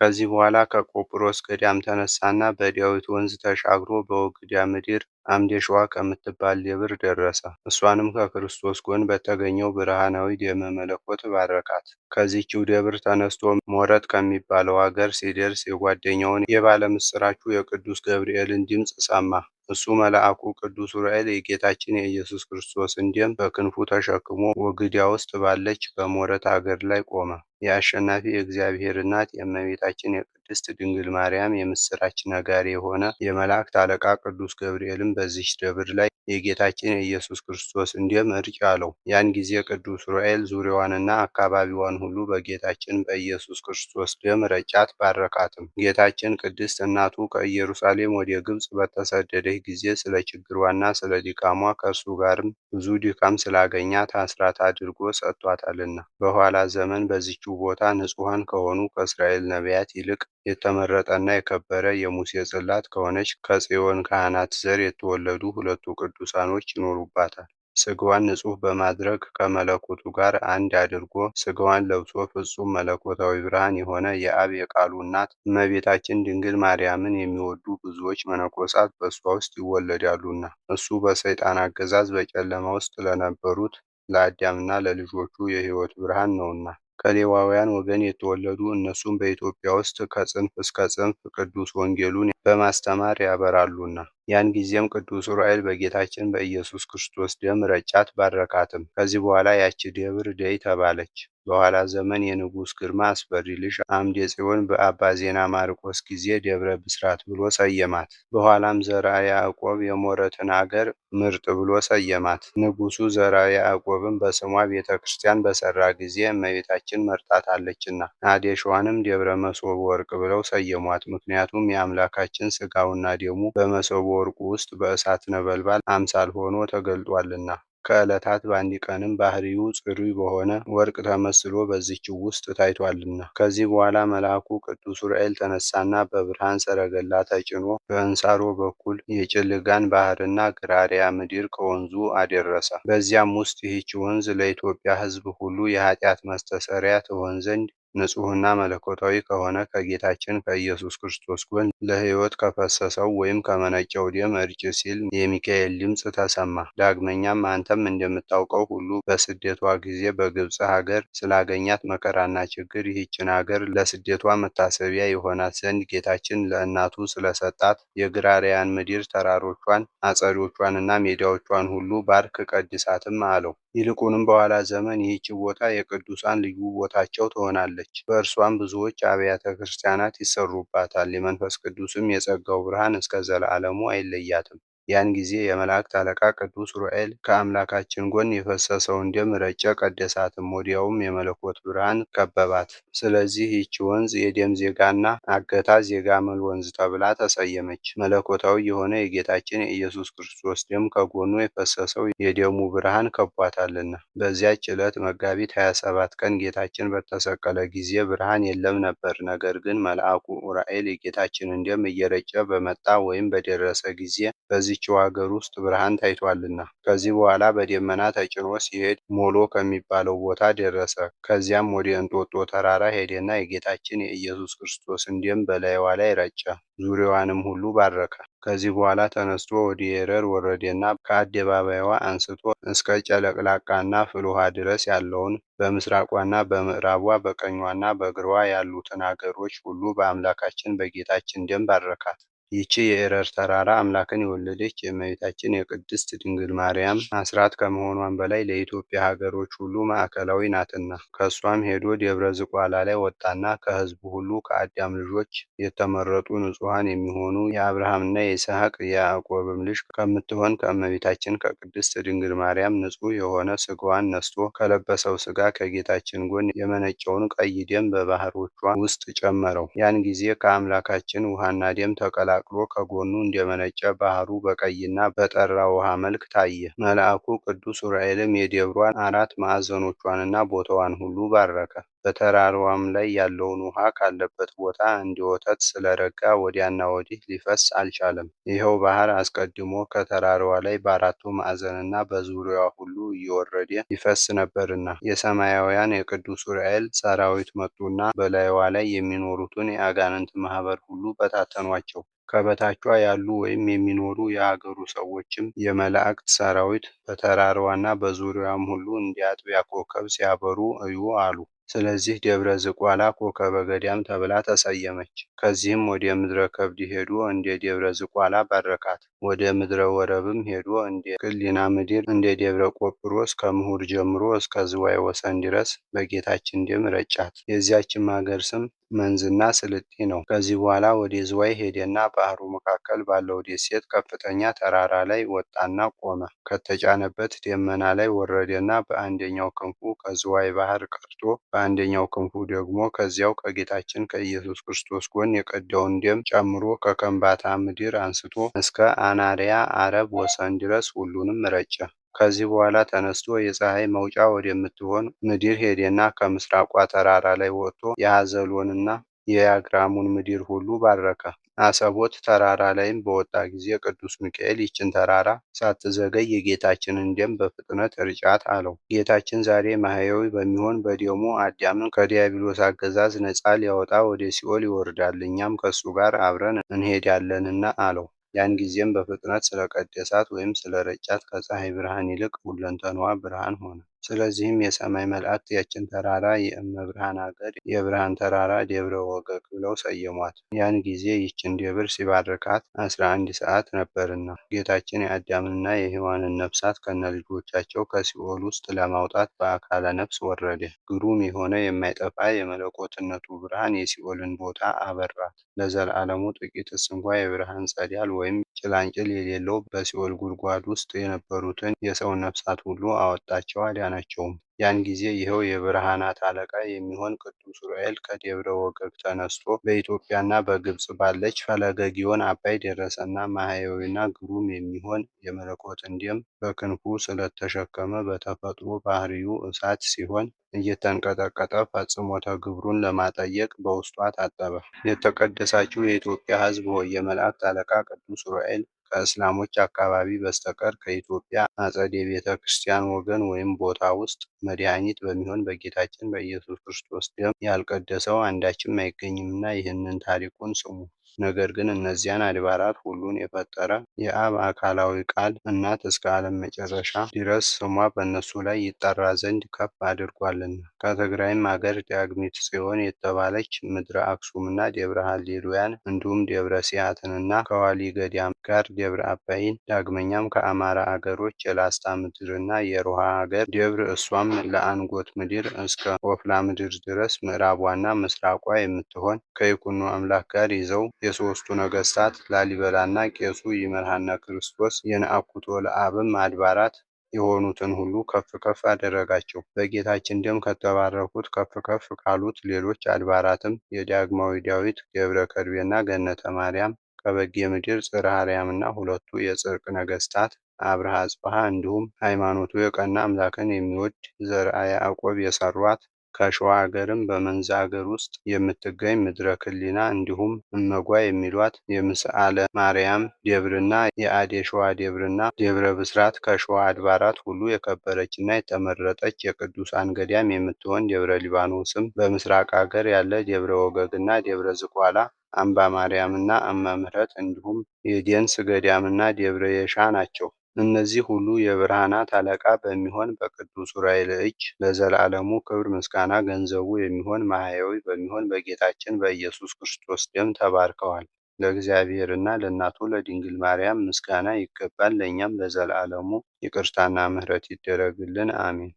ከዚህ በኋላ ከቆጵሮስ ገዳም ተነሳና በዳዊት ወንዝ ተሻግሮ በወግዳ ምድር አምደ ሸዋ ከምትባል ደብር ደረሰ። እሷንም ከክርስቶስ ጎን በተገኘው ብርሃናዊ ደመ መለኮት ባረካት። ከዚህችው ደብር ተነስቶ ሞረት ከሚባለው አገር ሲደርስ የጓደኛውን የባለ ምስራቹ የቅዱስ ገብርኤልን ድምፅ ሰማ። እሱ መልአኩ ቅዱስ ዑራኤል የጌታችን የኢየሱስ ክርስቶስን ደም በክንፉ ተሸክሞ ወግዳ ውስጥ ባለች በሞረት አገር ላይ ቆመ። የአሸናፊ የእግዚአብሔር እናት የእመቤታችን የቅድስት ድንግል ማርያም የምስራች ነጋሪ የሆነ የመላእክት አለቃ ቅዱስ ገብርኤልም በዚህች ደብር ላይ የጌታችን የኢየሱስ ክርስቶስን ደም እርጭ አለው። ያን ጊዜ ቅዱስ ዑራኤል ዙሪያዋንና አካባቢዋን ሁሉ በጌታችን በኢየሱስ ክርስቶስ ደም ረጫት፣ ባረካትም። ጌታችን ቅድስት እናቱ ከኢየሩሳሌም ወደ ግብጽ በተሰደደች ጊዜ ስለ ችግሯና ስለ ድካሟ ከእርሱ ጋርም ብዙ ድካም ስላገኛት አስራት አድርጎ ሰጥቷታልና። በኋላ ዘመን በዚችው ቦታ ንጹሐን ከሆኑ ከእስራኤል ነቢያት ይልቅ የተመረጠና የከበረ የሙሴ ጽላት ከሆነች ከጽዮን ካህናት ዘር የተወለዱ ሁለቱ ቅዱሳኖች ይኖሩባታል። ሥጋዋን ንጹሕ በማድረግ ከመለኮቱ ጋር አንድ አድርጎ ሥጋዋን ለብሶ ፍጹም መለኮታዊ ብርሃን የሆነ የአብ የቃሉ እናት እመቤታችን ድንግል ማርያምን የሚወዱ ብዙዎች መነኮሳት በእሷ ውስጥ ይወለዳሉና። እሱ በሰይጣን አገዛዝ በጨለማ ውስጥ ለነበሩት ለአዳምና ለልጆቹ የሕይወት ብርሃን ነውና። ከሌዋውያን ወገን የተወለዱ እነሱም በኢትዮጵያ ውስጥ ከጽንፍ እስከ ጽንፍ ቅዱስ ወንጌሉን በማስተማር ያበራሉና። ያን ጊዜም ቅዱስ ዑራኤል በጌታችን በኢየሱስ ክርስቶስ ደም ረጫት፣ ባረካትም። ከዚህ በኋላ ያች ደብር ደይ ተባለች። በኋላ ዘመን የንጉሥ ግርማ አስፈሪ ልጅ አምደ ጽዮን በአባ ዜና ማርቆስ ጊዜ ደብረ ብስራት ብሎ ሰየማት። በኋላም ዘርዓ ያዕቆብ የሞረትን አገር ምርጥ ብሎ ሰየማት። ንጉሡ ዘርዓ ያዕቆብም በስሟ ቤተ ክርስቲያን በሠራ ጊዜ እመቤታችን መርጣታለችና አዴ ሸዋንም ደብረ መሶበ ወርቅ ብለው ሰየሟት። ምክንያቱም የአምላካችን ሥጋውና ደሙ በመሶበ ወርቁ ውስጥ በእሳት ነበልባል አምሳል ሆኖ ተገልጧልና። ከዕለታት በአንድ ቀንም ባህሪው ጽሩይ በሆነ ወርቅ ተመስሎ በዚህችው ውስጥ ታይቷልና። ከዚህ በኋላ መልአኩ ቅዱስ ዑራኤል ተነሳና በብርሃን ሰረገላ ተጭኖ በእንሳሮ በኩል የጭልጋን ባህርና ግራሪያ ምድር ከወንዙ አደረሰ። በዚያም ውስጥ ይህች ወንዝ ለኢትዮጵያ ሕዝብ ሁሉ የኃጢአት መስተሰሪያ ትሆን ዘንድ ንጹሕና መለኮታዊ ከሆነ ከጌታችን ከኢየሱስ ክርስቶስ ጎን ለሕይወት ከፈሰሰው ወይም ከመነጨው ደም እርጭ ሲል የሚካኤል ድምፅ ተሰማ። ዳግመኛም አንተም እንደምታውቀው ሁሉ በስደቷ ጊዜ በግብፅ ሀገር ስላገኛት መከራና ችግር ይህችን ሀገር ለስደቷ መታሰቢያ የሆናት ዘንድ ጌታችን ለእናቱ ስለሰጣት የግራሪያን ምድር ተራሮቿን፣ አጸዶቿንና ሜዳዎቿን ሁሉ ባርክ ቀድሳትም አለው። ይልቁንም በኋላ ዘመን ይህች ቦታ የቅዱሳን ልዩ ቦታቸው ትሆናለች። በእርሷም ብዙዎች አብያተ ክርስቲያናት ይሰሩባታል። የመንፈስ ቅዱስም የጸጋው ብርሃን እስከ ዘለዓለሙ አይለያትም። ያን ጊዜ የመላእክት አለቃ ቅዱስ ዑራኤል ከአምላካችን ጎን የፈሰሰውን ደም ረጨ፣ ቀደሳትም። ወዲያውም የመለኮት ብርሃን ከበባት። ስለዚህ ይህች ወንዝ የደም ዜጋና አገታ ዜጋመል ወንዝ ተብላ ተሰየመች። መለኮታዊ የሆነ የጌታችን የኢየሱስ ክርስቶስ ደም ከጎኑ የፈሰሰው የደሙ ብርሃን ከቧታልና። በዚያች ዕለት መጋቢት 27 ቀን ጌታችን በተሰቀለ ጊዜ ብርሃን የለም ነበር። ነገር ግን መልአኩ ዑራኤል የጌታችንን ደም እየረጨ በመጣ ወይም በደረሰ ጊዜ በዚህችው አገር ውስጥ ብርሃን ታይቷልና። ከዚህ በኋላ በደመና ተጭኖ ሲሄድ ሞሎ ከሚባለው ቦታ ደረሰ። ከዚያም ወደ እንጦጦ ተራራ ሄደና የጌታችን የኢየሱስ ክርስቶስን ደም በላይዋ ላይ ረጨ፣ ዙሪያዋንም ሁሉ ባረከ። ከዚህ በኋላ ተነስቶ ወደ የረር ወረደና ከአደባባይዋ አንስቶ እስከ ጨለቅላቃና ፍልውሃ ድረስ ያለውን በምስራቋና በምዕራቧ በቀኟና በግራዋ ያሉትን አገሮች ሁሉ በአምላካችን በጌታችን ደም ባረካት። ይህች የኤረር ተራራ አምላክን የወለደች የእመቤታችን የቅድስት ድንግል ማርያም አስራት ከመሆኗም በላይ ለኢትዮጵያ ሀገሮች ሁሉ ማዕከላዊ ናትና። ከእሷም ሄዶ ደብረ ዝቋላ ላይ ወጣና ከሕዝቡ ሁሉ ከአዳም ልጆች የተመረጡ ንጹሐን የሚሆኑ የአብርሃምና የይስሐቅ የያዕቆብም ልጅ ከምትሆን ከእመቤታችን ከቅድስት ድንግል ማርያም ንጹሕ የሆነ ሥጋዋን ነስቶ ከለበሰው ሥጋ ከጌታችን ጎን የመነጨውን ቀይ ደም በባሕሮቿ ውስጥ ጨመረው። ያን ጊዜ ከአምላካችን ውሃና ደም ተቀላቅሎ ከጎኑ እንደመነጨ ባሕሩ በቀይና በጠራ ውሃ መልክ ታየ። መልአኩ ቅዱስ ዑራኤልም የደብሯን አራት ማዕዘኖቿንና ቦታዋን ሁሉ ባረከ። በተራራዋም ላይ ያለውን ውሃ ካለበት ቦታ እንደ ወተት ስለረጋ ወዲያና ወዲህ ሊፈስ አልቻለም። ይኸው ባሕር አስቀድሞ ከተራራዋ ላይ በአራቱ ማዕዘንና በዙሪያዋ ሁሉ እየወረደ ይፈስ ነበርና። የሰማያውያን የቅዱስ ዑራኤል ሠራዊት መጡና በላይዋ ላይ የሚኖሩትን የአጋንንት ማኅበር ሁሉ በታተኗቸው። ከበታቿ ያሉ ወይም የሚኖሩ የአገሩ ሰዎችም የመላእክት ሠራዊት በተራራዋና በዙሪያዋም ሁሉ እንደ አጥቢያ ኮከብ ሲያበሩ እዩ አሉ። ስለዚህ ደብረ ዝቋላ ኮከበ ገዳም ተብላ ተሰየመች። ከዚህም ወደ ምድረ ከብድ ሄዶ እንደ ደብረ ዝቋላ ባረካት። ወደ ምድረ ወረብም ሄዶ እንደ ቅሊና ምድር እንደ ደብረ ቆጵሮስ ከምሁር ጀምሮ እስከ ዝዋይ ወሰን ድረስ በጌታችን ደም ረጫት። የዚያችም አገር ስም መንዝና ስልጤ ነው። ከዚህ በኋላ ወደ ዝዋይ ሄደና ባህሩ መካከል ባለው ደሴት ከፍተኛ ተራራ ላይ ወጣና ቆመ። ከተጫነበት ደመና ላይ ወረደና በአንደኛው ክንፉ ከዝዋይ ባህር ቀድቶ በአንደኛው ክንፉ ደግሞ ከዚያው ከጌታችን ከኢየሱስ ክርስቶስ ጎን የቀዳውን ደም ጨምሮ ከከምባታ ምድር አንስቶ እስከ አናርያ አረብ ወሰን ድረስ ሁሉንም ረጨ። ከዚህ በኋላ ተነስቶ የፀሐይ መውጫ ወደምትሆን ምድር ሄደና ከምስራቋ ተራራ ላይ ወጥቶ የሐዘሎንና የያግራሙን ምድር ሁሉ ባረከ። አሰቦት ተራራ ላይም በወጣ ጊዜ ቅዱስ ሚካኤል ይችን ተራራ ሳትዘገይ የጌታችንን ደም በፍጥነት እርጫት አለው። ጌታችን ዛሬ ማሕየዊ በሚሆን በደሙ አዳምን ከዲያብሎስ አገዛዝ ነፃ ሊያወጣ ወደ ሲኦል ይወርዳል፣ እኛም ከእሱ ጋር አብረን እንሄዳለንና አለው። ያን ጊዜም በፍጥነት ስለቀደሳት ወይም ስለረጫት ከፀሐይ ብርሃን ይልቅ ሁለንተናዋ ብርሃን ሆነ። ስለዚህም የሰማይ መላእክት ያችን ተራራ የእመብርሃን አገር የብርሃን ተራራ ደብረ ወገግ ብለው ሰየሟት። ያን ጊዜ ይችን ደብር ሲባርካት 11 ሰዓት ነበርና ጌታችን የአዳምንና የሔዋንን ነፍሳት ከነልጆቻቸው ከሲኦል ውስጥ ለማውጣት በአካለ ነፍስ ወረደ። ግሩም የሆነ የማይጠፋ የመለኮትነቱ ብርሃን የሲኦልን ቦታ አበራት። ለዘላለሙ ጥቂትስ እንኳ የብርሃን ጸዳል ወይም ጭላንጭል የሌለው በሲኦል ጉድጓድ ውስጥ የነበሩትን የሰው ነፍሳት ሁሉ አወጣቸው፣ አዳናቸውም። ያን ጊዜ ይኸው የብርሃናት አለቃ የሚሆን ቅዱስ ዑራኤል ከደብረ ወገግ ተነስቶ በኢትዮጵያና በግብጽ ባለች ፈለገ ግዮን አባይ ደረሰና ማሕየዊና ግሩም የሚሆን የመለኮትን ደም በክንፉ ስለተሸከመ በተፈጥሮ ባህሪው እሳት ሲሆን እየተንቀጠቀጠ ፈጽሞተ ግብሩን ለማጠየቅ በውስጧ ታጠበ። የተቀደሳችሁ የኢትዮጵያ ሕዝብ ሆይ የመላእክት አለቃ ቅዱስ ዑራኤል ከእስላሞች አካባቢ በስተቀር ከኢትዮጵያ አጸደ ቤተ ክርስቲያን ወገን ወይም ቦታ ውስጥ መድኃኒት በሚሆን በጌታችን በኢየሱስ ክርስቶስ ደም ያልቀደሰው አንዳችም አይገኝምና ይህንን ታሪኩን ስሙ። ነገር ግን እነዚያን አድባራት ሁሉን የፈጠረ የአብ አካላዊ ቃል እናት እስከ ዓለም መጨረሻ ድረስ ስሟ በእነሱ ላይ ይጠራ ዘንድ ከፍ አድርጓልና። ከትግራይም አገር ዳግሚት ጽዮን የተባለች ምድረ አክሱምና ደብረ ሃሌሉያን እንዲሁም ደብረ ሲያትንና ከዋሊ ገዳም ጋር ደብረ አባይን ዳግመኛም ከአማራ አገሮች የላስታ ምድርና የሮሃ አገር ደብር እሷም ለአንጎት ምድር እስከ ኦፍላ ምድር ድረስ ምዕራቧና ምስራቋ የምትሆን ከይኩኖ አምላክ ጋር ይዘው የሦስቱ ነገሥታት ላሊበላና ቄሱ ይምርሃነ ክርስቶስ የነአኩቶ ለአብም አድባራት የሆኑትን ሁሉ ከፍ ከፍ አደረጋቸው። በጌታችን ደም ከተባረኩት ከፍ ከፍ ካሉት ሌሎች አድባራትም የዳግማዊ ዳዊት ደብረ ከርቤና ገነተ ማርያም፣ ከበጌ ምድር ጽርሐ አርያምና ሁለቱ የጽርቅ ነገሥታት አብርሃ አጽብሃ እንዲሁም ሃይማኖቱ የቀና አምላክን የሚወድ ዘርአ ያዕቆብ የሠሯት ከሸዋ አገርም በመንዝ አገር ውስጥ የምትገኝ ምድረ ክሊና እንዲሁም እመጓ የሚሏት የምስዓለ ማርያም ደብርና የአዴሸዋ ደብርና ደብረ ብስራት ከሸዋ አድባራት ሁሉ የከበረችና የተመረጠች የቅዱሳን ገዳም የምትሆን ደብረ ሊባኖስም በምስራቅ አገር ያለ ደብረ ወገግና ደብረ ዝቋላ አምባ ማርያምና እመ ምሕረት እንዲሁም የዴንስ ገዳምና ደብረ የሻ ናቸው። እነዚህ ሁሉ የብርሃናት አለቃ በሚሆን በቅዱስ ዑራኤል እጅ ለዘላለሙ ክብር ምስጋና ገንዘቡ የሚሆን ማሕየዊ በሚሆን በጌታችን በኢየሱስ ክርስቶስ ደም ተባርከዋል። ለእግዚአብሔርና ለእናቱ ለድንግል ማርያም ምስጋና ይገባል። ለእኛም ለዘላለሙ ይቅርታና ምሕረት ይደረግልን፣ አሜን።